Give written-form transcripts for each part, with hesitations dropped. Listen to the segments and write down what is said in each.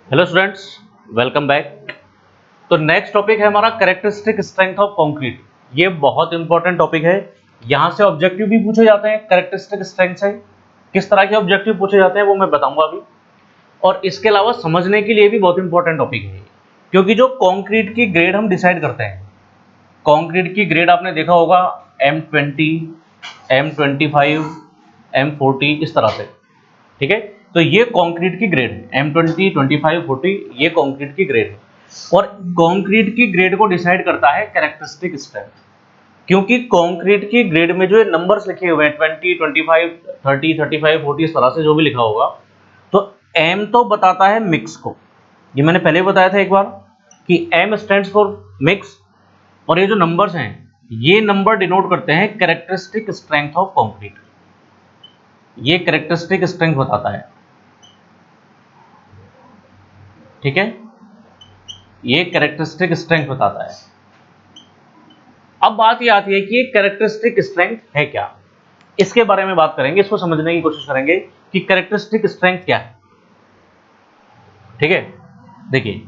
Hello students, welcome back. तो next topic है हमारा कैरेक्टरिस्टिक स्ट्रेंथ ऑफ कंक्रीट। ये बहुत इंपॉर्टेंट टॉपिक है। यहाँ से ऑब्जेक्टिव भी पूछे जाते हैं। कैरेक्टरिस्टिक स्ट्रेंथ से किस तरह के ऑब्जेक्टिव पूछे जाते हैं वो मैं बताऊंगा अभी। और इसके अलावा समझने के लिए भी बहुत इंपॉर्टेंट टॉपिक है, क्योंकि जो कंक्रीट की ग्रेड हम डिसाइड करते हैं, कंक्रीट की ग्रेड आपने देखा होगा M20, M25, M40 इस तरह से, ठीक है। तो ये कंक्रीट की ग्रेड है, M20, 25, 40 ये कंक्रीट की ग्रेड है। और कंक्रीट की ग्रेड को डिसाइड करता है कैरेक्टरिस्टिक स्ट्रेंथ, क्योंकि कंक्रीट की ग्रेड में जो नंबर्स लिखे हुए हैं 20, 25, 30, 35, 40 इस तरह से जो भी लिखा होगा, तो M तो बताता है मिक्स को। ये मैंने पहले बताया था एक बार कि M स्टैंड्स फॉर मिक्स, और ये जो नंबर्स हैं ये नंबर डिनोट करते हैं कैरेक्टरिस्टिक स्ट्रेंथ ऑफ कंक्रीट। ये कैरेक्टरिस्टिक स्ट्रेंथ बताता है, ठीक है। ये कैरेक्टरिस्टिक स्ट्रेंथ बताता है। अब बात ये आती है कि ये कैरेक्टरिस्टिक स्ट्रेंथ है क्या, इसके बारे में बात करेंगे, इसको समझने की कोशिश करेंगे कि कैरेक्टरिस्टिक स्ट्रेंथ क्या है, ठीक है। देखिए,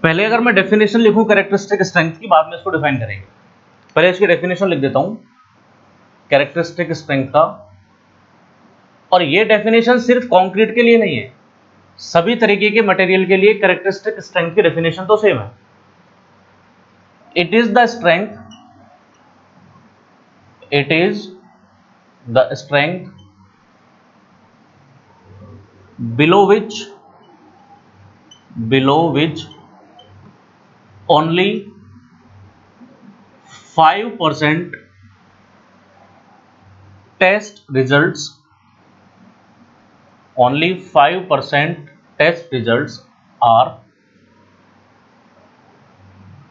पहले अगर मैं डेफिनेशन लिखूं कैरेक्टरिस्टिक स्ट्रेंथ की, बाद में इसको डिफाइन करेंगे। पहले इसकी डेफिनेशन लिख देता हूं कैरेक्टरिस्टिक स्ट्रेंथ का। और ये डेफिनेशन सिर्फ कंक्रीट के लिए नहीं है, सभी तरीके के मटेरियल के लिए कैरेक्टरिस्टिक स्ट्रेंथ की डेफिनेशन तो सेम है। It is the strength below which only 5% test results are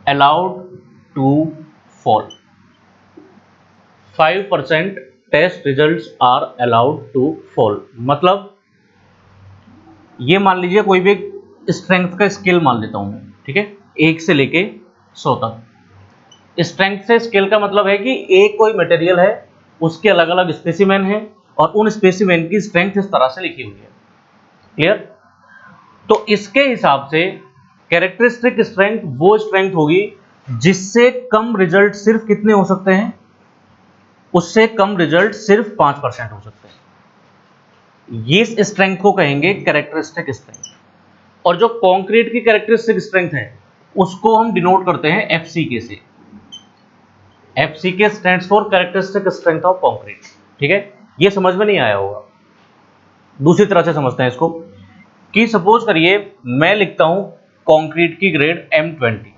allowed to fall. 5% test results are allowed to fall, मतलब ये मान लीजिए कोई भी स्ट्रेंथ का स्केल मान लेता हूं मैं, ठीक है, 1 से लेके 100 तक। स्ट्रेंथ से स्केल का मतलब है कि एक कोई मटेरियल है, उसके अलग अलग स्पेसिमेन है, और उन स्पेसिमेन की स्ट्रेंथ इस तरह से लिखी हुई है। क्लियर? तो इसके हिसाब से कैरेक्टरिस्टिक स्ट्रेंथ वो स्ट्रेंथ होगी जिससे कम रिजल्ट सिर्फ कितने हो सकते हैं, उससे कम रिजल्ट सिर्फ 5% हो सकते हैं। ये स्ट्रेंथ को कहेंगे कैरेक्टरिस्टिक स्ट्रेंथ। और जो कंक्रीट की कैरेक्टरिस्टिक स्ट्रेंथ है उसको हम डिनोट करते हैं FCK से। FCK stands for characteristic strength of concrete, ठीक है। ये समझ में नहीं आया होगा, दूसरी तरह से समझते हैं इसको कि सपोज करिए मैं लिखता हूं कंक्रीट की ग्रेड M20,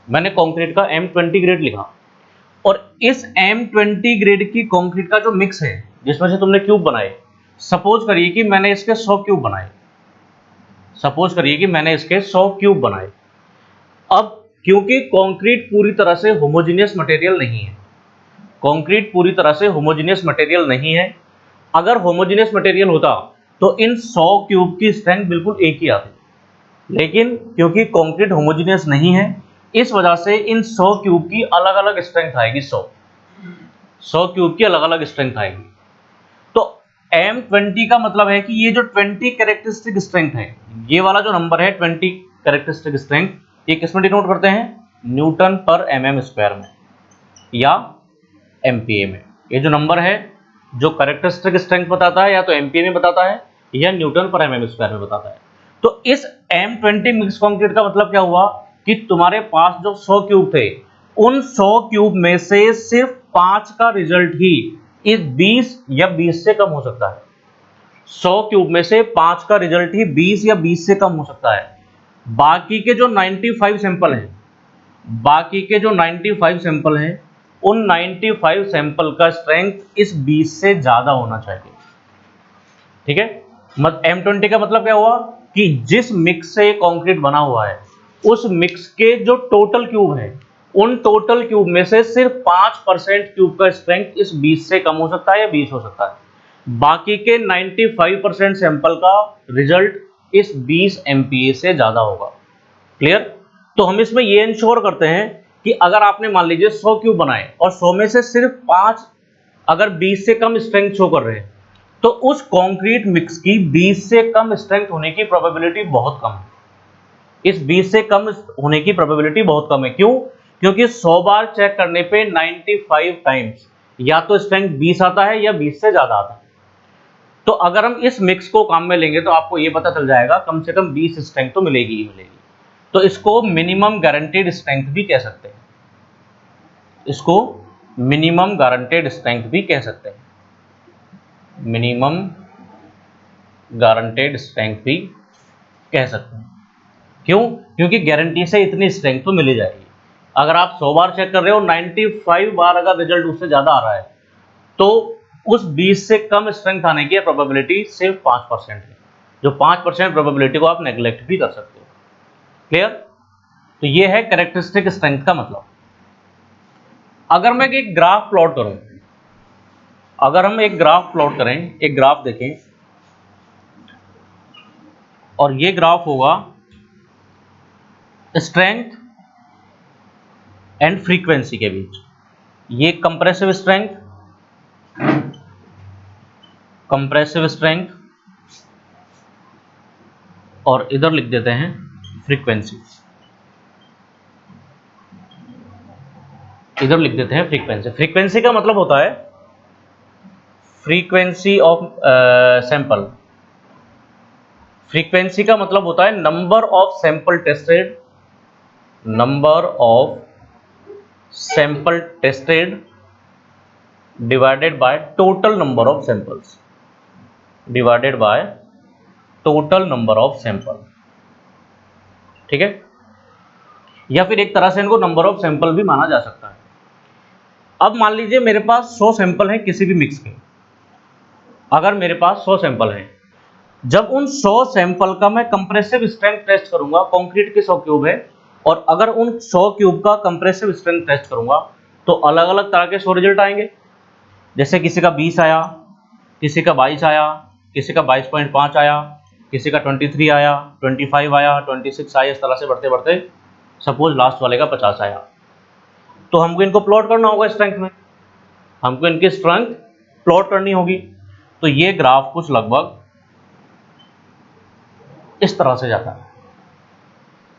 मैंने कंक्रीट का M20 ग्रेड लिखा, और इस M20 ग्रेड की कंक्रीट का जो मिक्स है जिसमें से तुमने क्यूब बनाए, सपोज करिए कि मैंने इसके 100 क्यूब बनाए। अब क्योंकि कंक्रीट पूरी तरह से होमोजेनियस मटेरियल नहीं है, अगर होमोजेनियस मटेरियल होता तो इन 100 क्यूब की स्ट्रेंथ बिल्कुल एक ही आती, लेकिन क्योंकि कंक्रीट होमोजेनियस नहीं है इस वजह से इन 100 क्यूब की अलग अलग स्ट्रेंथ आएगी। 100 क्यूब की अलग अलग स्ट्रेंथ आएगी। तो M20 का मतलब है कि ये जो 20 कैरेक्टरिस्टिक स्ट्रेंथ है, ये वाला जो नंबर है 20 कैरेक्टरिस्टिक स्ट्रेंथ, ये किस में डिनोट करते हैं, न्यूटन पर mm स्क्वायर में या MPa में। ये जो नंबर है जो कैरेक्टरिस्टिक स्ट्रेंथ बताता है या तो MPa में बताता है या न्यूटन पर mm स्क्वायर में बताता है। तो इस M20 मिक्स कंक्रीट का मतलब क्या हुआ कि तुम्हारे पास जो 100 क्यूब थे, उन 100 क्यूब में से सिर्फ 5 का रिजल्ट ही इस 20 या 20 से कम हो सकता है। 100 क्यूब में से 5 का रिजल्ट ही 20 या 20 से कम हो सकता है। बाकी के जो 95 सैंपल हैं, उन 95 सैंपल का स्ट्रेंथ इस 20 से ज्यादा होना चाहिए, ठीक है। M20 का मतलब क्या हुआ कि जिस मिक्स से कंक्रीट बना हुआ है, उस मिक्स के जो टोटल क्यूब है, उन टोटल क्यूब में से सिर्फ 5% क्यूब का स्ट्रेंथ इस 20 से कम हो सकता है या 20 हो सकता है। बाकी के 95% सैंपल का रिजल्ट इस 20 MPa से ज्यादा होगा। क्लियर? तो हम इसमें ये इंश्योर करते हैं कि अगर आपने मान लीजिए 100 क्यूब बनाए और 100 में से सिर्फ 5 अगर 20 से कम स्ट्रेंथ शो कर रहे हैं, तो उस कंक्रीट मिक्स की 20 से कम स्ट्रेंथ होने की प्रोबेबिलिटी बहुत कम है। इस 20 से कम होने की प्रोबेबिलिटी बहुत कम है। क्यों? क्योंकि 100 बार चेक करने पे 95 टाइम्स या तो स्ट्रेंथ 20 आता है या 20 से ज्यादा आता है। तो अगर हम इस मिक्स को काम में लेंगे तो आपको ये पता चल जाएगा कम से कम 20 स्ट्रेंथ तो मिलेगी ही मिलेगी। तो इसको मिनिमम गारंटेड स्ट्रेंथ भी कह सकते हैं। इसको मिनिमम गारंटेड स्ट्रेंथ भी कह सकते हैं। मिनिमम गारंटेड स्ट्रेंथ भी कह सकते हैं। क्यों? क्योंकि गारंटी से इतनी स्ट्रेंथ तो मिल जाएगी। अगर आप 100 बार चेक कर रहे हो, 95 बार अगर रिजल्ट उससे ज्यादा आ रहा है तो उस 20 से कम स्ट्रेंथ आने की प्रोबेबिलिटी सिर्फ 5% है। जो 5% प्रोबेबिलिटी को आप नेग्लेक्ट भी कर सकते हो। क्लियर? तो ये है कैरेक्टरिस्टिक स्ट्रेंथ का मतलब। अगर मैं एक ग्राफ प्लॉट करूं, अगर हम एक ग्राफ प्लॉट करें, एक ग्राफ देखें और ये ग्राफ होगा स्ट्रेंथ एंड फ्रीक्वेंसी के बीच। ये कंप्रेसिव स्ट्रेंथ, कंप्रेसिव स्ट्रेंथ और इधर लिख देते हैं फ्रीक्वेंसी, इधर लिख देते हैं फ्रीक्वेंसी। फ्रीक्वेंसी का मतलब होता है फ्रीक्वेंसी ऑफ सैंपल। फ्रीक्वेंसी का मतलब होता है number of sample tested, number of sample tested divided by total number of samples, divided by total number of sample. ठीक है? या फिर एक तरह से इनको नंबर ऑफ सैंपल भी माना जा सकता है। अब मान लीजिए मेरे पास 100 सैंपल हैं किसी भी मिक्स के। अगर मेरे पास 100 सैंपल हैं, जब उन 100 सैंपल का मैं कंप्रेसिव स्ट्रेंथ टेस्ट करूंगा, कंक्रीट के 100 क्यूब है, और अगर उन 100 क्यूब का कंप्रेसिव स्ट्रेंथ टेस्ट करूंगा तो अलग अलग तरह के 100 रिजल्ट आएंगे। जैसे किसी का 20 आया, किसी का 22 आया, किसी का 22.5 आया, किसी का 23 आया, 25 आया, 26 आया, इस तरह से बढ़ते बढ़ते सपोज लास्ट वाले का 50 आया। तो हमको इनको प्लॉट करना होगा स्ट्रेंथ में, हमको इनकी स्ट्रेंथ प्लॉट करनी होगी। तो ये ग्राफ कुछ लगभग इस तरह से जाता है।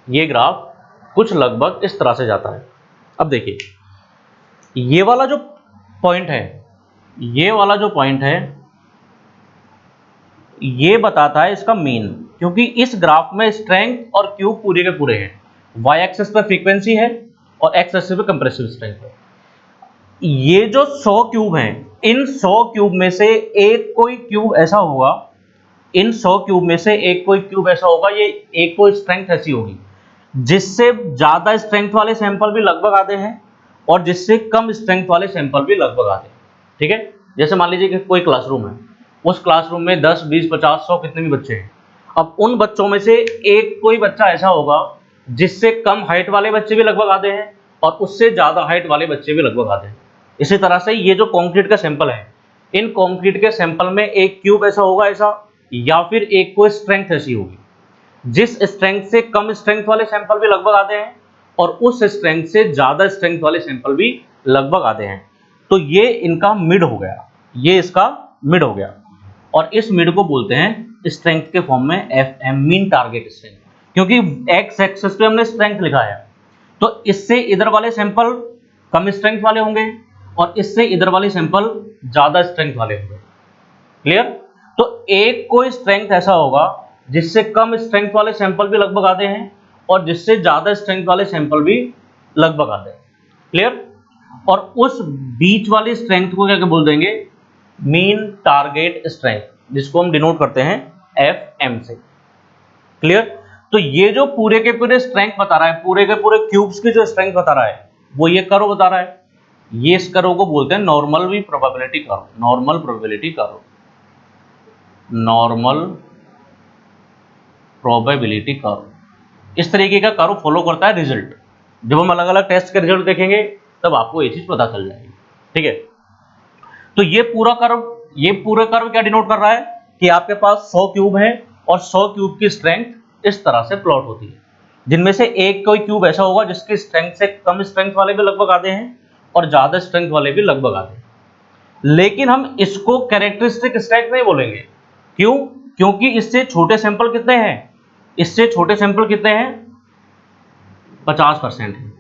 ये ग्राफ कुछ लगभग इस तरह से जाता है। अब देखिए, ये वाला जो पॉइंट है, ये वाला जो पॉइंट है, ये बताता है इसका मीन, क्योंकि इस ग्राफ में स्ट्रेंथ और क्यूब पूरे के पूरे हैं। वाई एक्सिस पर फ्रीक्वेंसी है और एक्स एक्सिस पे कंप्रेसिव स्ट्रेंथ है। ये जो 100 क्यूब हैं, इन 100 क्यूब में से एक कोई क्यूब ऐसा होगा, इन 100 क्यूब में से एक कोई क्यूब ऐसा होगा, ये एक कोई स्ट्रेंथ ऐसी होगी जिससे ज्यादा स्ट्रेंथ वाले सैंपल भी लगभग आते हैं और जिससे कम स्ट्रेंथ वाले सैंपल भी लगभग आते हैं। ठीक है? जैसे मान लीजिए कि कोई क्लासरूम है, उस क्लासरूम में 10, 20, 50, 100 कितने भी बच्चे हैं। अब उन बच्चों में से एक कोई बच्चा ऐसा होगा जिससे कम हाइट वाले बच्चे भी लगभग आते हैं और उससे ज्यादा हाइट वाले बच्चे भी लगभग आते हैं। इसी तरह से ये जो कंक्रीट का सैंपल है, इन कंक्रीट के सैंपल में एक क्यूब ऐसा होगा ऐसा, या फिर एक कोई स्ट्रेंथ ऐसी होगी जिस स्ट्रेंथ से कम स्ट्रेंथ वाले सैंपल भी लगभग आते हैं और उस स्ट्रेंथ से ज्यादा स्ट्रेंथ वाले सैंपल भी लगभग आते हैं। तो ये इनका मिड हो गया, ये इसका मिड हो गया, और इस मिड को बोलते हैं स्ट्रेंथ के फॉर्म में एफएम, मीन टारगेट स्ट्रेंथ। क्योंकि एक्स एक्सिस पे हमने स्ट्रेंथ लिखा है, तो इससे इधर वाले सैंपल कम स्ट्रेंथ वाले होंगे और इससे इधर वाले सैंपल ज्यादा स्ट्रेंथ वाले होंगे। क्लियर? तो एक कोई स्ट्रेंथ ऐसा होगा जिससे कम स्ट्रेंथ वाले सैंपल भी लगभग आते हैं और जिससे ज्यादा स्ट्रेंथ वाले सैंपल भी लगभग आते हैं। क्लियर? और उस बीच वाली स्ट्रेंथ को क्या बोल देंगे? मीन टारगेट स्ट्रेंथ, जिसको हम डिनोट करते हैं एफएम से। क्लियर? तो ये जो पूरे के पूरे स्ट्रेंथ बता रहा है, पूरे के पूरे क्यूब्स की जो स्ट्रेंथ बता रहा है, वो ये कर्व बता रहा है। ये इस कर्व को बोलते हैं normal probability curve, normal probability curve, normal probability curve. इस तरीके का कर्व फॉलो करता है रिजल्ट। जब हम अलग अलग टेस्ट के रिजल्ट देखेंगे तब आपको ये चीज पता चल जाएगी। ठीक है? तो ये पूरा कर्व क्या डिनोट कर रहा है कि आपके पास 100 क्यूब है और 100 क्यूब की स्ट्रेंथ इस तरह से प्लॉट होती है, जिनमें से एक कोई क्यूब ऐसा होगा जिसकी स्ट्रेंथ से कम स्ट्रेंथ वाले भी लगभग आते हैं और ज्यादा स्ट्रेंथ वाले भी लगभग आते हैं। लेकिन हम इसको कैरेक्टरिस्टिक स्ट्रेंथ नहीं बोलेंगे। क्यों? क्योंकि इससे छोटे सैंपल कितने हैं, इससे छोटे सैंपल कितने हैं, 50% है।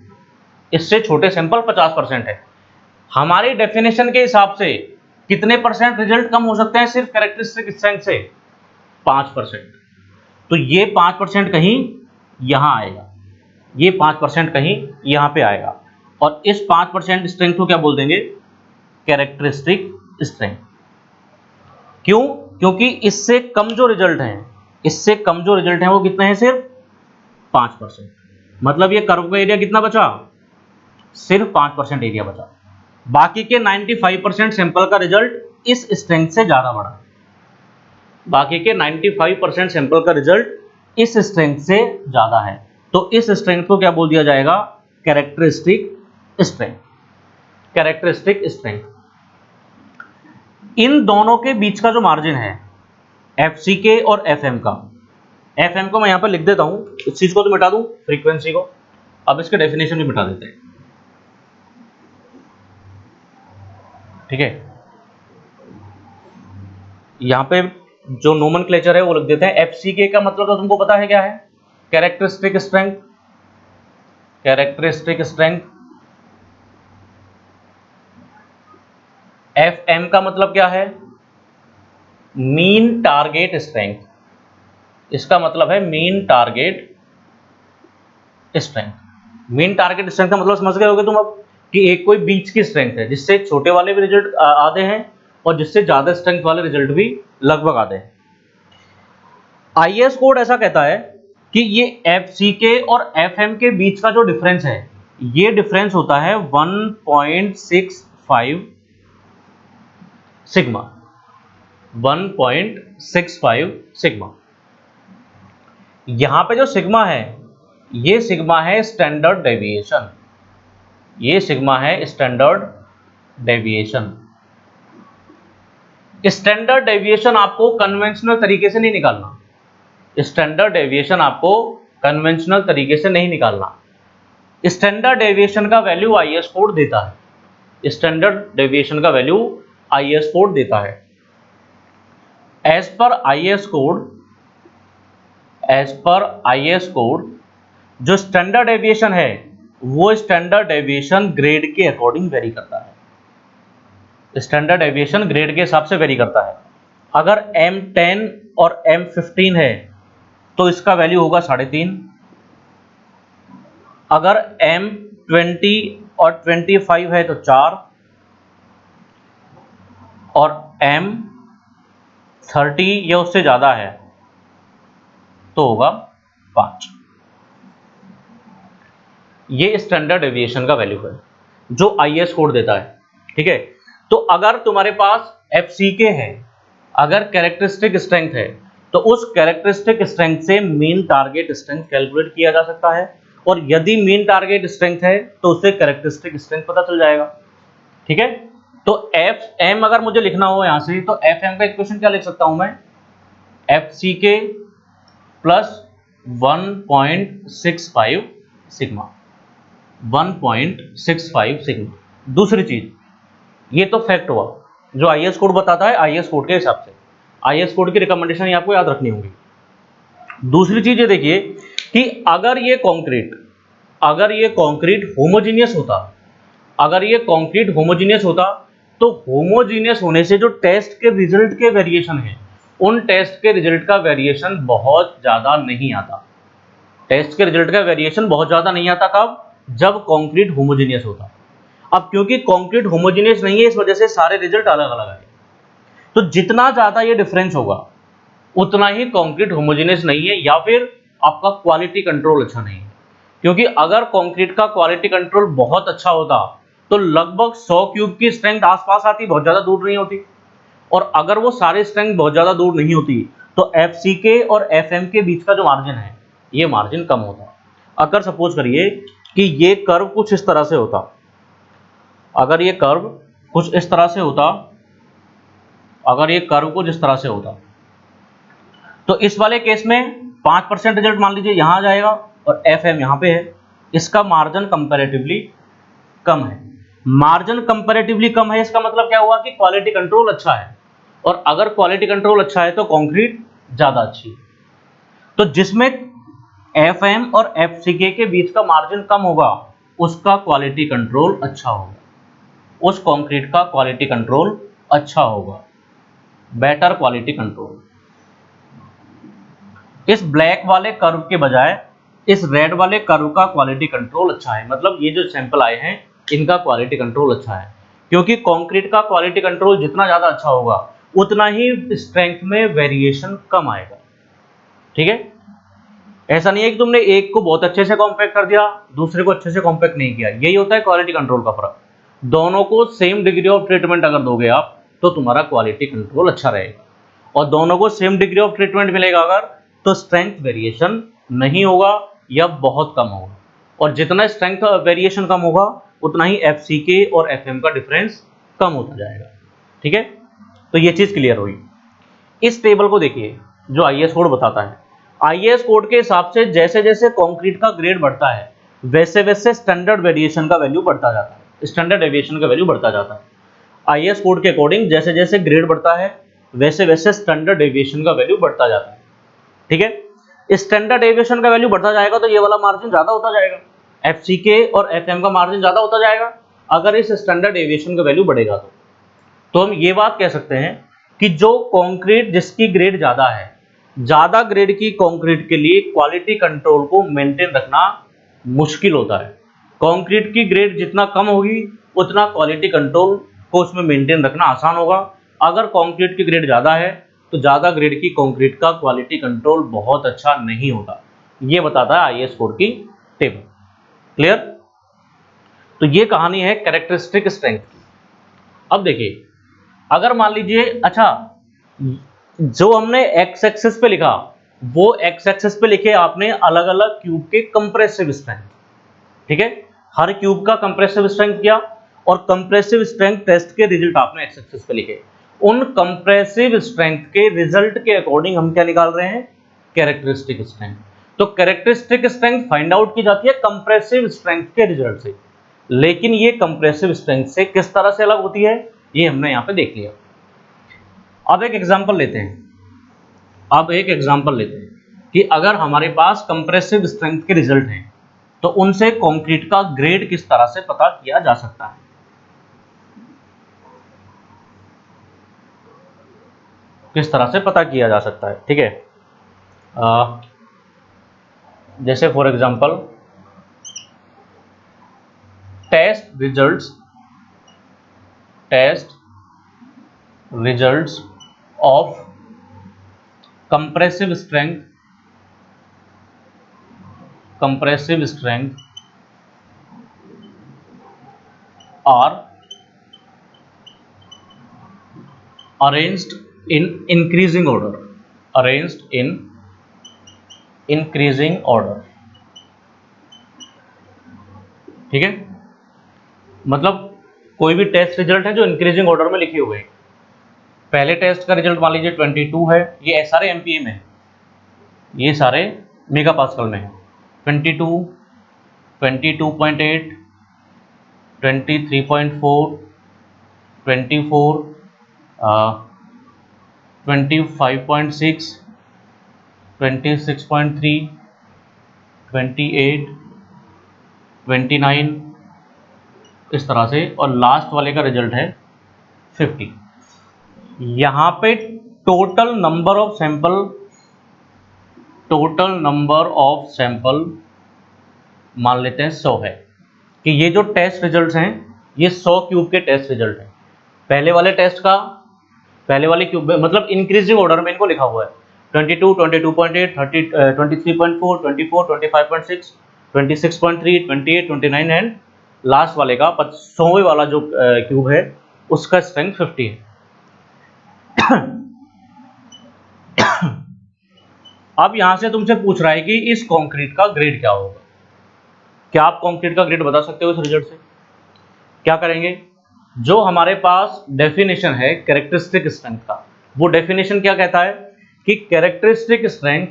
इससे छोटे सैंपल 50% है। हमारी डेफिनेशन के हिसाब से कितने परसेंट रिजल्ट कम हो सकते हैं सिर्फ कैरेक्टरिस्टिक स्ट्रेंथ से? 5%। तो ये 5% कहीं यहां आएगा, ये 5% कहीं यहां पे आएगा, और इस 5% स्ट्रेंथ को क्या बोल देंगे, कैरेक्टरिस्टिक स्ट्रेंथ। क्यों? क्योंकि इससे कम जो रिजल्ट हैं, इससे कम जो रिजल्ट हैं वो कितने हैं, सिर्फ 5%। मतलब ये कर्व का एरिया कितना बचा, सिर्फ 5% एरिया बचा। बाकी के 95% सैंपल का रिजल्ट इस स्ट्रेंथ से ज्यादा बड़ा, बाकी के 95% सैंपल का रिजल्ट इस स्ट्रेंथ से ज्यादा है। तो इस स्ट्रेंथ को क्या बोल दिया जाएगा, कैरेक्टरिस्टिक स्ट्रेंथ। Characteristic strength. इन दोनों के बीच का जो मार्जिन है एफसीके और एफएम का, एफएम को मैं यहां पर लिख देता हूं, इस चीज को तो मिटा दूं, फ्रीक्वेंसी को। अब इसके डेफिनेशन भी मिटा देते हैं, ठीक है। यहां पे जो नोमेनक्लेचर है वो लिख देते हैं। एफसीके का मतलब तो तुमको पता है क्या है, characteristic strength. Characteristic strength. FM का मतलब क्या है, मीन टारगेट स्ट्रेंथ। इसका मतलब है mean target strength. Mean target strength का मतलब समझ गए होगे तुम अब, कि एक कोई बीच की स्ट्रेंथ है जिससे छोटे वाले भी रिजल्ट आते हैं और जिससे ज्यादा स्ट्रेंथ वाले रिजल्ट भी लगभग आते हैं। आईएस कोड ऐसा कहता है कि ये एफसीके और एफएम के बीच का जो डिफरेंस है, ये डिफरेंस होता है 1.65 सिग्मा। 1.65 सिग्मा। यहां पे जो सिग्मा है, ये सिग्मा है स्टैंडर्ड डेविएशन। ये सिग्मा है स्टैंडर्ड डेविएशन। स्टैंडर्ड डेविएशन आपको कन्वेंशनल तरीके से नहीं निकालना। स्टैंडर्ड डेविएशन आपको कन्वेंशनल तरीके से नहीं निकालना। स्टैंडर्ड डेविएशन का वैल्यू आईएस कोड देता है। स्टैंडर्ड डेविएशन का वैल्यू आईएस कोड देता है। As per IS code, as per IS code जो स्टैंडर्ड डेविएशन है वो स्टैंडर्ड डेविएशन ग्रेड के अकॉर्डिंग वेरी करता है। स्टैंडर्ड डेविएशन ग्रेड के हिसाब से वेरी करता है। अगर M10 और M15 है तो इसका वैल्यू होगा 3.5। अगर M20 और 25 है तो 4, और M30 या उससे ज्यादा है तो होगा 5। ये स्टैंडर्ड डेविएशन का वैल्यू है जो आईएस कोड देता है, ठीक है। तो अगर तुम्हारे पास एफसीके है, अगर कैरेक्टरिस्टिक स्ट्रेंथ है, तो उस कैरेक्टरिस्टिक स्ट्रेंथ से मीन टारगेट स्ट्रेंथ कैलकुलेट किया जा सकता है, और यदि मीन टारगेट स्ट्रेंथ है तो उससे कैरेक्टरिस्टिक स्ट्रेंथ पता चल जाएगा, ठीक है। तो एफ एम अगर मुझे लिखना हो यहां से, तो एफ एम का इक्वेशन क्या लिख सकता हूं मैं, एफसीके प्लस 1.65 सिग्मा। 1.65 सिग्मा। दूसरी चीज, ये तो फैक्ट हुआ जो आईएस कोड बताता है, आईएस कोड के हिसाब से। आईएस कोड की रिकमेंडेशन ये आपको याद रखनी होगी। दूसरी चीज ये देखिए कि अगर ये कंक्रीट होमोजीनियस होता, अगर ये कंक्रीट होमोजीनियस होता, तो होमोजीनियस होने से जो टेस्ट के रिजल्ट के वेरिएशन है, उन टेस्ट के रिजल्ट का वेरिएशन बहुत ज्यादा नहीं आता। टेस्ट के रिजल्ट का वेरिएशन बहुत ज्यादा नहीं आता कब, जब कंक्रीट होमोजीनियस होता। अब क्योंकि कंक्रीट होमोजीनियस नहीं है, इस वजह से सारे रिजल्ट अलग अलग आए। तो जितना ज्यादा ये डिफरेंस होगा उतना ही कंक्रीट होमोजीनियस नहीं है, या फिर आपका क्वालिटी कंट्रोल अच्छा नहीं है। क्योंकि अगर कंक्रीट का क्वालिटी कंट्रोल बहुत अच्छा होता तो लगभग 100 क्यूब की स्ट्रेंथ आसपास आती, बहुत ज्यादा दूर नहीं होती। और अगर वो सारी स्ट्रेंथ बहुत ज्यादा दूर नहीं होती तो एफसीके और एफएम के बीच का जो मार्जिन है, ये मार्जिन कम होता। अगर सपोज करिए कि ये कर्व कुछ इस तरह से होता, अगर ये कर्व कुछ इस तरह से होता, अगर ये कर्व कुछ इस तरह से होता, तो इस वाले केस में 5% रिजल्ट मान लीजिए यहां आ जाएगा और एफ एम यहां पे है, इसका मार्जिन कंपैरेटिवली कम है। मार्जिन कंपैरेटिवली कम है, इसका मतलब क्या हुआ कि क्वालिटी कंट्रोल अच्छा है, और अगर क्वालिटी कंट्रोल अच्छा है तो कंक्रीट ज्यादा अच्छी है। तो जिसमें एफएम और एफसीके के बीच का मार्जिन कम होगा उसका क्वालिटी कंट्रोल अच्छा होगा, उस कंक्रीट का क्वालिटी कंट्रोल अच्छा होगा, बेटर क्वालिटी कंट्रोल। इस ब्लैक वाले कर्व के बजाय इस रेड वाले कर्व का क्वालिटी कंट्रोल अच्छा है, मतलब ये जो सैंपल आए हैं इनका क्वालिटी कंट्रोल अच्छा है, क्योंकि कंक्रीट का क्वालिटी कंट्रोल जितना ज्यादा अच्छा होगा उतना ही स्ट्रेंथ में वेरिएशन कम आएगा। ठीक है, ऐसा नहीं है कि तुमने एक को बहुत अच्छे से कॉम्पैक्ट कर दिया, दूसरे को अच्छे से कॉम्पैक्ट नहीं किया, यही होता है क्वालिटी कंट्रोल का फर्क। दोनों को सेम डिग्री ऑफ ट्रीटमेंट अगर दोगे आप तो तुम्हारा क्वालिटी कंट्रोल अच्छा रहेगा, और दोनों को सेम डिग्री ऑफ ट्रीटमेंट मिलेगा अगर तो स्ट्रेंथ वेरिएशन नहीं होगा या बहुत कम होगा, और जितना स्ट्रेंथ वेरिएशन कम होगा उतना ही एफसीके और एफएम का डिफरेंस कम होता जाएगा। ठीक है, तो ये चीज क्लियर हुई। इस टेबल को देखिए जो आईएस कोड बताता है, आईएस कोड के हिसाब से जैसे जैसे कंक्रीट का ग्रेड बढ़ता है वैसे वैसे स्टैंडर्ड वेरिएशन का वैल्यू बढ़ता जाता है, स्टैंडर्ड डेविएशन का वैल्यू बढ़ता जाता है। आईएस कोड के अकॉर्डिंग जैसे जैसे ग्रेड बढ़ता है वैसे वैसे स्टैंडर्ड डेविएशन का वैल्यू बढ़ता जाता है। ठीक है, स्टैंडर्ड डेविएशन का वैल्यू बढ़ता जाएगा तो ये वाला मार्जिन ज्यादा होता जाएगा, एफसीके और एफएम का मार्जिन ज्यादा होता जाएगा अगर इस स्टैंडर्ड डेविएशन का वैल्यू बढ़ेगा तो हम ये बात कह सकते हैं कि जो कंक्रीट जिसकी ग्रेड ज्यादा है, ज्यादा ग्रेड की कंक्रीट के लिए क्वालिटी कंट्रोल को मेंटेन रखना मुश्किल होता है। कंक्रीट की ग्रेड जितना कम होगी उतना क्वालिटी कंट्रोल को उसमें मेंटेन रखना आसान होगा। अगर कंक्रीट की ग्रेड ज्यादा है तो ज्यादा ग्रेड की कंक्रीट का क्वालिटी कंट्रोल बहुत अच्छा नहीं होता, ये बताता है आईएस कोड की टेबल। क्लियर? तो ये कहानी है कैरेक्टरिस्टिक स्ट्रेंथ की। अब देखिए, अगर मान लीजिए, अच्छा जो हमने एक्स एक्सिस पे लिखा वो एक्स एक्सिस पे लिखे आपने अलग अलग क्यूब के कंप्रेसिव स्ट्रेंथ। ठीक है, हर क्यूब का कंप्रेसिव स्ट्रेंथ किया और कंप्रेसिव स्ट्रेंथ टेस्ट के रिजल्ट आपने एक्स एक्सिस पे लिखे। उन कंप्रेसिव स्ट्रेंथ के रिजल्ट के अकॉर्डिंग हम क्या निकाल रहे हैं? Characteristic strength. तो कैरेक्टरिस्टिक स्ट्रेंथ फाइंड आउट की जाती है कंप्रेसिव स्ट्रेंथ के रिजल्ट से, लेकिन ये कंप्रेसिव स्ट्रेंथ से किस तरह से अलग होती है ये हमने यहां पे देख लिया। अब एक एग्जांपल लेते हैं, कि अगर हमारे पास कंप्रेसिव स्ट्रेंथ के रिजल्ट हैं तो उनसे कंक्रीट का ग्रेड किस तरह से पता किया जा सकता है। किस तरह से पता किया जा सकता है? ठीक है, जैसे for example test results of compressive strength are arranged in increasing order, ठीक है, मतलब कोई भी टेस्ट रिजल्ट है जो इंक्रीजिंग ऑर्डर में लिखे हुए हैं। पहले टेस्ट का रिजल्ट मान लीजिए 22 है, ये सारे एमपीए में है, ये सारे मेगा पास्कल में है। 22, 22.8, 23.4, 24, 25.6, 26.3, 28, 29, इस तरह से, और लास्ट वाले का रिजल्ट है 50। यहां पे टोटल नंबर ऑफ सैंपल मान लेते हैं 100 है, कि ये जो टेस्ट रिजल्ट्स हैं ये 100 क्यूब के टेस्ट रिजल्ट हैं। पहले वाले क्यूब मतलब इंक्रीजिंग ऑर्डर में इनको लिखा हुआ है 22, 22.8, 30, 23.4, 24, 25.6, 26.3, 28, 29 एंड लास्ट वाले का 100वें वाला जो क्यूब है उसका स्ट्रेंथ 50 है। अब यहां से तुमसे पूछ रहा है कि इस कंक्रीट का ग्रेड क्या होगा। क्या आप कंक्रीट का ग्रेड बता सकते हो इस रिजल्ट से? क्या करेंगे, जो हमारे पास डेफिनेशन है कैरेक्टरिस्टिक स्ट्रेंथ का, वो डेफिनेशन क्या कहता है कि कैरेक्टरिस्टिक स्ट्रेंथ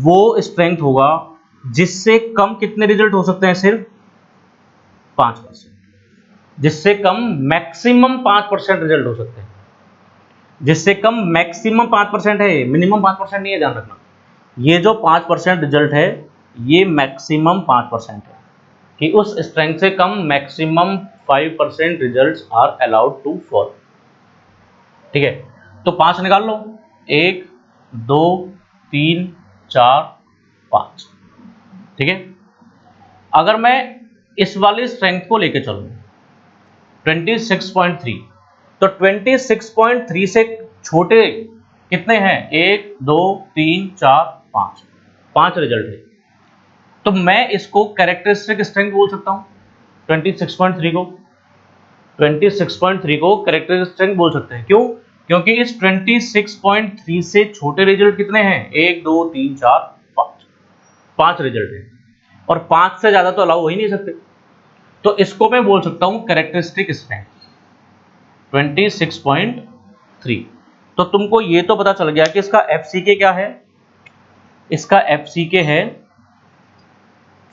वो स्ट्रेंथ होगा जिससे कम कितने रिजल्ट हो सकते हैं? सिर्फ 5%। जिससे कम मैक्सिमम 5% रिजल्ट हो सकते हैं, जिससे कम मैक्सिमम 5% है, मिनिमम 5% नहीं है, ध्यान रखना। ये जो 5% रिजल्ट है ये मैक्सिमम 5% है कि उस स्ट्रेंथ से कम maximum 5% results are allowed to fall. ठीक है, तो 5 निकाल लो, 1 2 3 4 5। ठीक है, अगर मैं इस वाली स्ट्रेंथ को लेके चलूं 26.3, तो 26.3 से छोटे कितने हैं, 1 2 3 4 5, 5 रिजल्ट है। तो मैं इसको कैरेक्टरिस्टिक स्ट्रेंथ बोल सकता हूं, 26.3 को, 26.3 को कैरेक्टरिस्टिक स्ट्रेंथ बोल सकते हैं। क्यों? क्योंकि इस 26.3 से छोटे रिजल्ट कितने हैं, 1 2 3 4 5, 5 रिजल्ट है, और 5 से ज्यादा तो अलाउ हो ही नहीं सकते। तो इसको मैं बोल सकता हूं कैरेक्टरिस्टिक स्ट्रेंथ 26.3। तो तुमको ये तो पता चल गया कि इसका FCK क्या है, इसका FCK है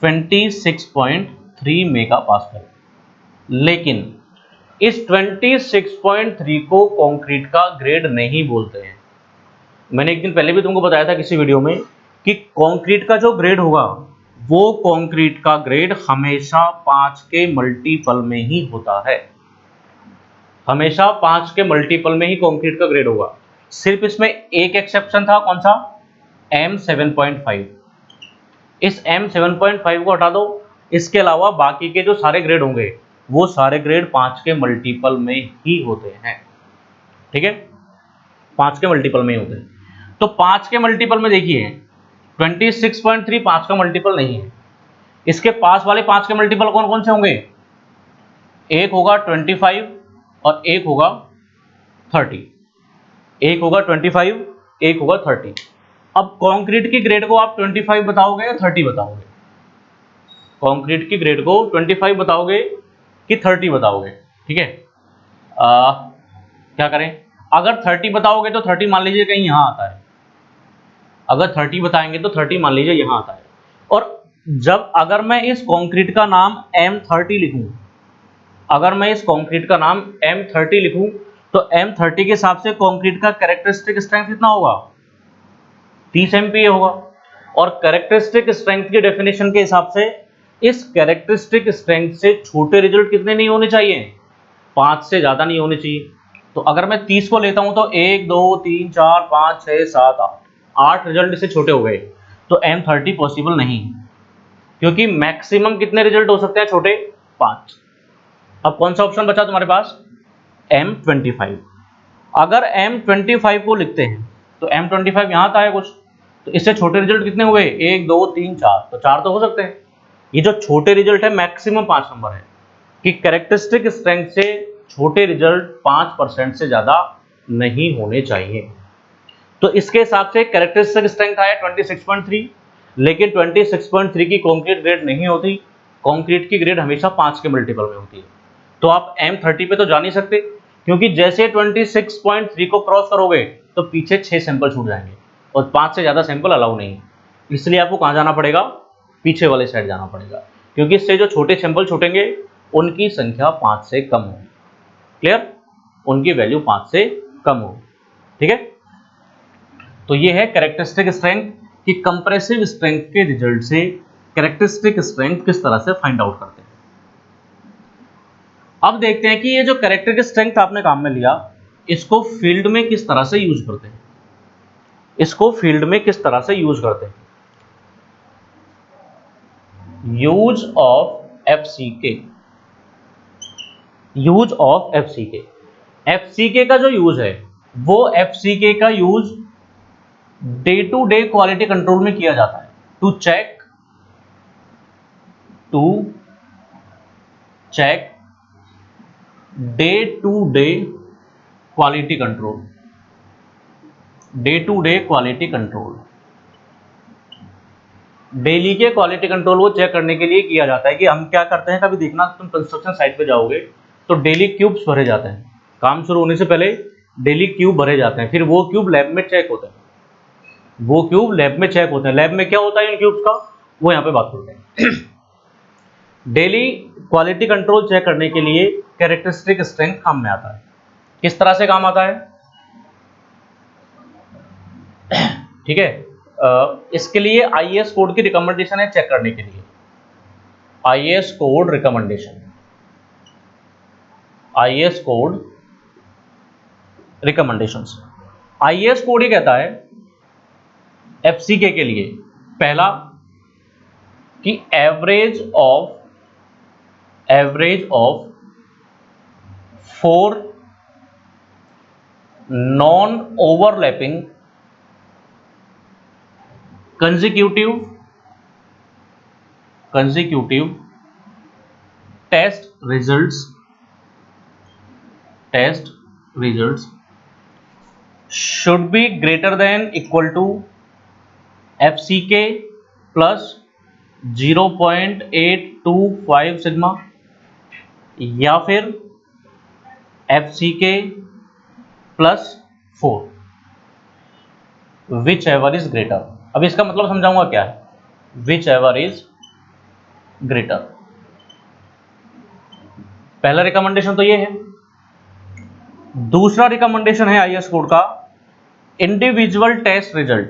26.3 मेगापास्कल। लेकिन इस 26.3 को कंक्रीट का ग्रेड नहीं बोलते हैं। मैंने एक दिन पहले भी तुमको बताया था किसी वीडियो में कि कंक्रीट का जो ग्रेड होगा वो कंक्रीट का ग्रेड हमेशा 5 के मल्टीपल में ही होता है, हमेशा 5 के मल्टीपल में ही कंक्रीट का ग्रेड होगा। सिर्फ इसमें एक एक्सेप्शन था, कौन सा, M7.5। इस M7.5 को हटा दो, इसके अलावा बाकी के जो सारे ग्रेड होंगे वो सारे ग्रेड 5 के मल्टीपल में ही होते हैं। ठीक है, 5 के मल्टीपल में ही होते हैं। तो 5 के मल्टीपल में देखिए 26.3 5 का मल्टीपल नहीं है। इसके पास वाले 5 के मल्टीपल कौन कौन से होंगे, एक होगा 25 और एक होगा 30, एक होगा 25 एक होगा 30। अब कंक्रीट की ग्रेड को आप 25 बताओगे या 30 बताओगे, कंक्रीट की ग्रेड को 25 बताओगे कि 30 बताओगे। ठीक है, क्या करें, अगर 30 बताओगे तो 30 मान लीजिए कहीं यहां आता है, अगर 30 बताएंगे तो 30 मान लीजिए यहां आता है। और जब अगर मैं इस कंक्रीट का नाम M30 लिखूं, अगर मैं इस कंक्रीट का नाम M30 लिखूं तो M30 के हिसाब से कंक्रीट का कैरेक्टरिस्टिक स्ट्रेंथ कितना होगा, 30 MPa होगा। और कैरेक्टरिस्टिक स्ट्रेंथ की डेफिनेशन के हिसाब से इस कैरेक्टरिस्टिक स्ट्रेंथ से छोटे रिजल्ट कितने नहीं होने चाहिए, 5 से ज्यादा नहीं होने चाहिए। तो अगर मैं 30 को लेता हूं तो 1 2 3 4 5 6 7 8 रिजल्ट इससे छोटे हो गए, तो M30 पॉसिबल नहीं, क्योंकि मैक्सिमम कितने रिजल्ट हो सकते हैं छोटे, 5। अब कौन सा ऑप्शन बचा तुम्हारे पास, M25। अगर M25 को लिखते हैं तो M25 यहां आता है कुछ, तो इससे छोटे रिजल्ट कितने हुए, 1 2 3 4, तो 4 तो हो सकते हैं। ये जो छोटे रिजल्ट है मैक्सिमम 5 नंबर है कि कैरेक्टरिस्टिक स्ट्रेंथ से छोटे रिजल्ट 5% से ज्यादा नहीं होने चाहिए। तो इसके हिसाब से कैरेक्टरिस्टिक स्ट्रेंथ आया 26.3, लेकिन 26.3 की कंक्रीट ग्रेड नहीं होती, कंक्रीट की ग्रेड हमेशा 5 के मल्टीपल में होती है। तो आप M30 पे तो जा नहीं सकते, क्योंकि जैसे 26.3 को क्रॉस करोगे तो पीछे 6 सैंपल छूट जाएंगे और 5 से ज्यादा सैंपल अलाउ नहीं है। इसलिए आपको कहां जाना पड़ेगा, पीछे वाले साइड जाना पड़ेगा, क्योंकि इससे जो छोटे सैंपल छूटेंगे उनकी संख्या 5 से कम होगी। क्लियर, उनकी वैल्यू 5 से कम होगी। ठीक है, तो ये है कैरेक्टरिस्टिक स्ट्रेंथ कि कंप्रेसिव स्ट्रेंथ के रिजल्ट से कैरेक्टरिस्टिक स्ट्रेंथ किस तरह से फाइंड आउट करते हैं। अब देखते हैं कि ये जो कैरेक्टरिस्टिक स्ट्रेंथ आपने काम में लिया, इसको फील्ड में किस तरह से यूज करते हैं, इसको फील्ड में किस तरह से यूज करते हैं। Use of FCK, use of FCK, FCK का जो यूज है वो FCK का use day to day quality control में किया जाता है, to check day to day quality control, day to day quality control, daily के क्वालिटी कंट्रोल को चेक करने के लिए किया जाता है। कि हम क्या करते हैं, कभी देखना तुम कंस्ट्रक्शन साइट पे जाओगे तो डेली क्यूब्स भरे जाते हैं, काम शुरू होने से पहले डेली क्यूब भरे जाते हैं, फिर वो क्यूब लैब में चेक होते हैं, वो क्यूब लैब में चेक होते हैं। लैब में क्या होता है इन क्यूब्स का, वो यहाँ पे बात करते हैं। डेली क्वालिटी कंट्रोल चेक करने के लिए कैरेक्टरिस्टिक स्ट्रेंथ काम में आता है। किस तरह से काम आता है? ठीक है, इसके लिए आईएएस कोड की रिकमेंडेशन है चेक करने के लिए। IAS code recommendation, IAS code recommendations. IAS code ये कहता है एफसीके के लिए, पहला कि average of 4 non overlapping consecutive test results should be greater than equal to FCK plus 0.825 sigma या फिर FCK plus 4, whichever is greater. अब इसका मतलब समझाऊंगा क्या है, विच एवर इज ग्रेटर। पहला रिकमेंडेशन तो ये है। दूसरा रिकमेंडेशन है आईएएस कोड का individual test result,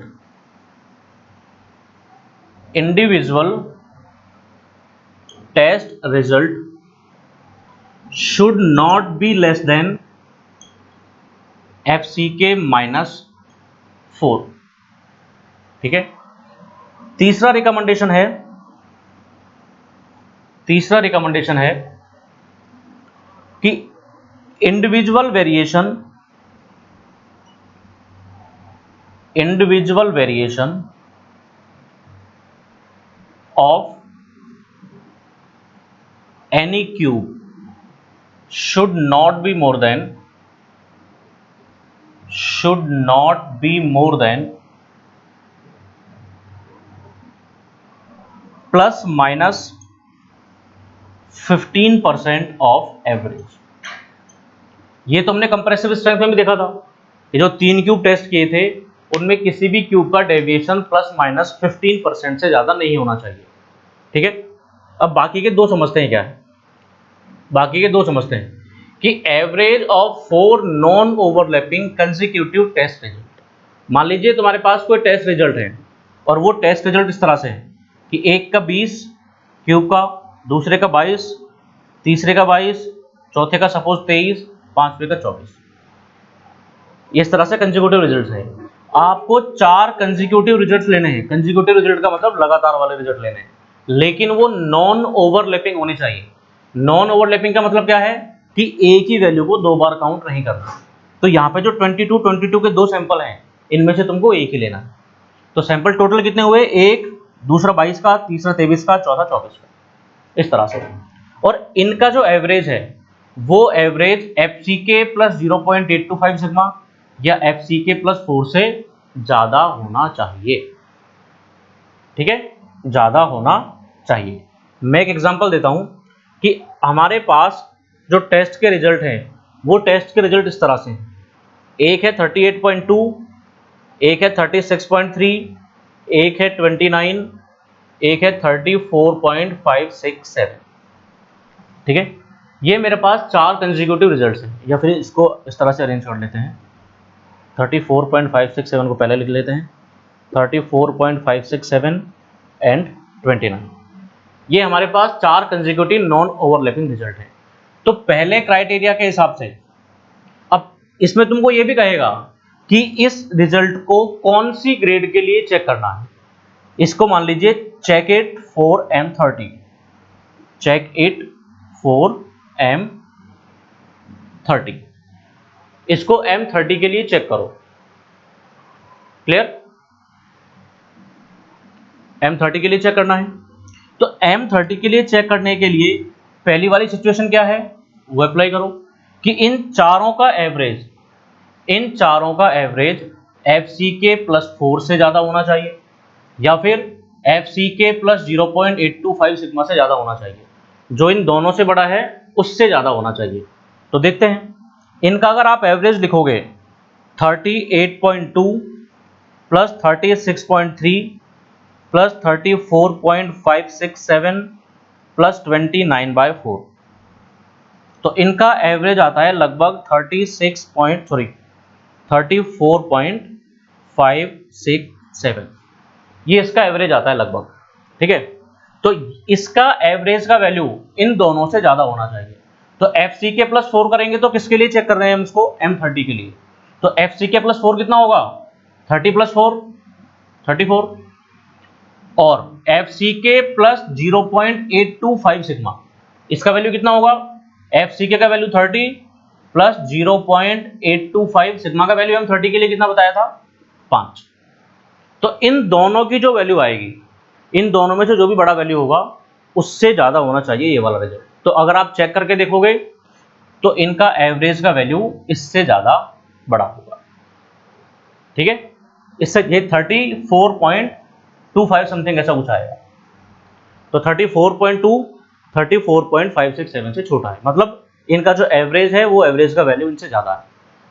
individual test result should not be less than FCK -4। ठीक है। तीसरा रिकमेंडेशन है कि individual variation of any cube should not be more than ±15% of average. ये तो हमने कंप्रेसिव स्ट्रेंथ में भी देखा था। ये जो 3 क्यूब टेस्ट किए थे उनमें किसी भी क्यूब का डेविएशन ±15% से ज्यादा नहीं होना चाहिए। ठीक है। अब बाकी के दो समझते हैं क्या है। बाकी के दो समझते हैं कि average of 4 non overlapping consecutive test result. मान लीजिए तुम्हारे पास कोई टेस्ट रिजल्ट है और वो टेस्ट रिजल्ट इस तरह से है कि एक का 20 क्यूब का, दूसरे का 22, तीसरे का 22, चौथे का सपोज 23, पांचवे का 24। इस तरह से कंसेक्यूटिव रिजल्ट्स है। आपको 4 कंसेक्यूटिव रिजल्ट्स लेने हैं। कंसेक्यूटिव रिजल्ट का मतलब लगातार वाले रिजल्ट लेने हैं, लेकिन वो नॉन ओवरलैपिंग होनी चाहिए। नॉन ओवरलैपिंग का मतलब क्या है कि एक ही वैल्यू को 2 बार काउंट नहीं करना। तो यहाँ पे जो 22 के 2 सैंपल हैं, इनमें से तुमको एक ही लेना है। तो सैंपल टोटल कितने हुए? एक, दूसरा 22 का, तीसरा 23 का, चौथा 24 का, इस तरह से। और इनका जो एवरेज है वो एवरेज FCK प्लस 0.825 सिग्मा या FCK प्लस 4 से ज्यादा होना चाहिए। ठीक है, ज्यादा होना चाहिए। मैं एक एग्जांपल देता हूं कि हमारे पास जो टेस्ट के रिजल्ट हैं वो टेस्ट के रिजल्ट इस तरह से हैं। एक है 38.2, एक है 36.3, एक है 29, एक है 34.567। ठीक है, ये मेरे पास 4 कंसेक्यूटिव रिजल्ट्स हैं। या फिर इसको इस तरह से अरेंज कर लेते हैं। 34.567 को पहले लिख लेते हैं, 34.567 एंड 29। ये हमारे पास 4 कंसेक्यूटिव नॉन ओवरलैपिंग रिजल्ट हैं। तो पहले क्राइटेरिया के हिसाब से, अब इसमें तुमको ये भी कहेगा कि इस रिजल्ट को कौन सी ग्रेड के लिए चेक करना है। इसको मान लीजिए check it for M30, check it for M30, इसको M30 के लिए चेक करो। क्लियर? M30 के लिए चेक करना है। तो M30 के लिए चेक करने के लिए पहली वाली सिचुएशन क्या है वो अप्लाई करो कि इन चारों का एवरेज FCK प्लस 4 से ज्यादा होना चाहिए या फिर FCK प्लस 0.825 सिग्मा से ज्यादा होना चाहिए। जो इन दोनों से बड़ा है उससे ज्यादा होना चाहिए। तो देखते हैं इनका। अगर आप एवरेज लिखोगे 38.2 प्लस 36.3 प्लस 34.567 प्लस 29/4, तो इनका एवरेज आता है लगभग 34.567, ये इसका एवरेज आता है लगभग। ठीक है, तो इसका एवरेज का वैल्यू इन दोनों से ज्यादा होना चाहिए। तो FCK+4 करेंगे तो किसके लिए चेक कर रहे हैं हम इसको? M30 के लिए। तो FCK+4 कितना होगा? 30+4 34, और FCK+0.825 सिग्मा, इसका वैल्यू कितना होगा? FCK का वैल्यू 30 प्लस 0.825 सिग्मा का वैल्यू M30 के लिए कितना बताया था? 5। तो इन दोनों की जो वैल्यू आएगी, इन दोनों में से जो भी बड़ा वैल्यू होगा उससे ज्यादा होना चाहिए ये वाला रिजल्ट। तो अगर आप चेक करके देखोगे तो इनका एवरेज का वैल्यू इससे ज्यादा बड़ा होगा। ठीक है, इससे ये 34.25 समथिंग ऐसा कुछ आएगा। तो 34.2 34.567 से छोटा है, मतलब इनका जो एवरेज है वो एवरेज का वैल्यू इनसे ज्यादा है।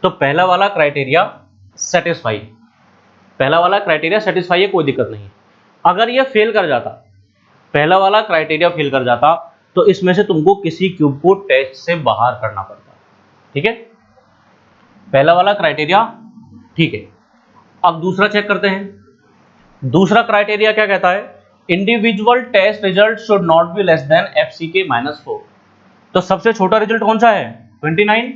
तो पहला वाला क्राइटेरिया सेटिस्फाई, पहला वाला क्राइटेरिया सेटिस्फाई है, कोई दिक्कत नहीं है। अगर ये फेल कर जाता, पहला वाला क्राइटेरिया फेल कर जाता, तो इसमें से तुमको किसी क्यूब को टेस्ट से बाहर करना पड़ता। ठीक है, पहला वाला क्राइटेरिया ठीक है। अब दूसरा चेक करते हैं। दूसरा क्राइटेरिया क्या कहता है? Individual test result should not be less than FCK-4। तो सबसे छोटा रिजल्ट कौन सा है? 29।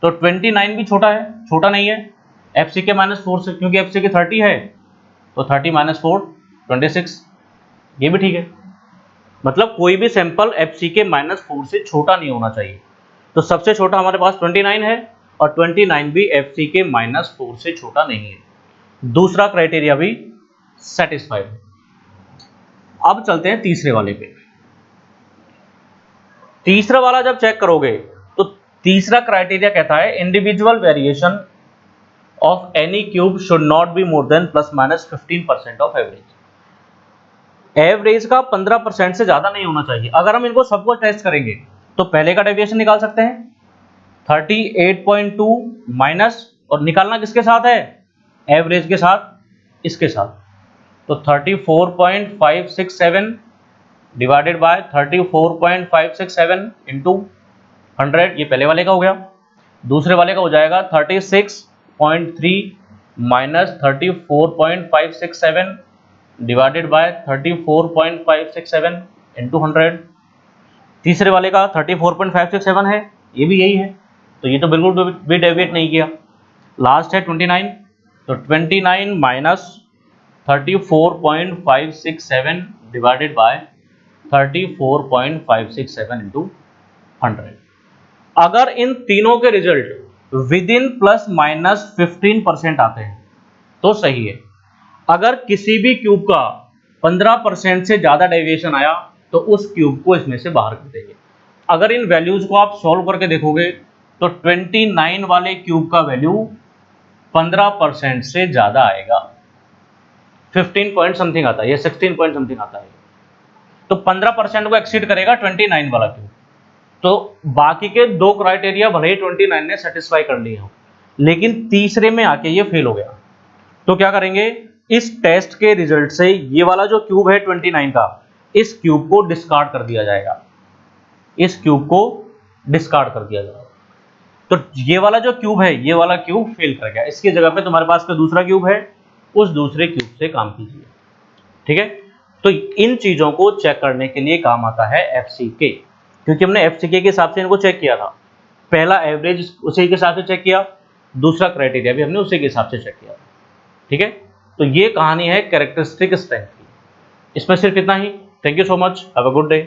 तो 29 भी छोटा है, छोटा नहीं है FCK-4 से, क्योंकि FCK 30 है, तो 30-4 26, ये भी ठीक है। मतलब कोई भी सैंपल FCK-4 से छोटा नहीं होना चाहिए। तो सबसे छोटा हमारे पास 29 है, और 29 भी FCK-4 से छोटा नहीं है। दूसरा क्राइटेरिया भी सेटिस्फाइड है। अब चलते हैं तीसरे वाले पे। तीसरा वाला जब चेक करोगे तो तीसरा क्राइटेरिया कहता है individual variation of any cube should not be more than ±15% of average. Average का 15% से ज्यादा नहीं होना चाहिए। अगर हम इनको सबको टेस्ट करेंगे तो पहले का डेविएशन निकाल सकते हैं 38.2 माइनस, और निकालना किसके साथ है? एवरेज के साथ, इसके साथ। तो 34.567 डिवाइडेड बाय 34.567 इंटू 100, ये पहले वाले का हो गया। दूसरे वाले का हो जाएगा 36.3 माइनस 34.567 डिवाइडेड बाय 34.567 इंटू 100। तीसरे वाले का 34.567 है, ये भी यही है, तो ये तो बिल्कुल भी डेविएट नहीं किया। लास्ट है 29, तो 29 माइनस 34.567 डिवाइडेड बाय 34.567 इंटू 100। अगर इन तीनों के रिजल्ट विद इन ±15% आते हैं तो सही है। अगर किसी भी क्यूब का 15% से ज्यादा डेविएशन आया तो उस क्यूब को इसमें से बाहर कर देंगे। अगर इन वैल्यूज को आप सॉल्व करके देखोगे तो 29 वाले क्यूब का वैल्यू 15% से ज्यादा आएगा, 15 पॉइंट समथिंग आता है, ये 16 पॉइंट समथिंग आता है। तो 15% को एक्सीड करेगा 29 वाला क्यूब। तो बाकी के दो क्राइटेरिया भले ही 29 ने सेटिस्फाई कर लिए हो, लेकिन तीसरे में आके ये फेल हो गया। तो क्या करेंगे? इस टेस्ट के रिजल्ट से ये वाला जो क्यूब है 29 का, इस क्यूब को डिस्कार्ड कर दिया जाएगा, इस क्यूब को डिस्कार्ड कर दिया जाएगा। तो ये वाला जो क्यूब है, ये वाला क्यूब फेल कर गया। इसकी जगह पे तुम्हारे पास का दूसरा क्यूब है, उस दूसरे क्यूब से काम कीजिए। ठीक है, तो इन चीजों को चेक करने के लिए काम आता है FCK, क्योंकि हमने FCK के हिसाब से इनको चेक किया था। पहला एवरेज उसी के हिसाब से चेक किया, दूसरा क्राइटेरिया भी हमने उसी के हिसाब से चेक किया। ठीक है, तो ये कहानी है कैरेक्टरिस्टिक स्ट्रेंथ की। इसमें सिर्फ इतना ही। Thank you so much, have a good day.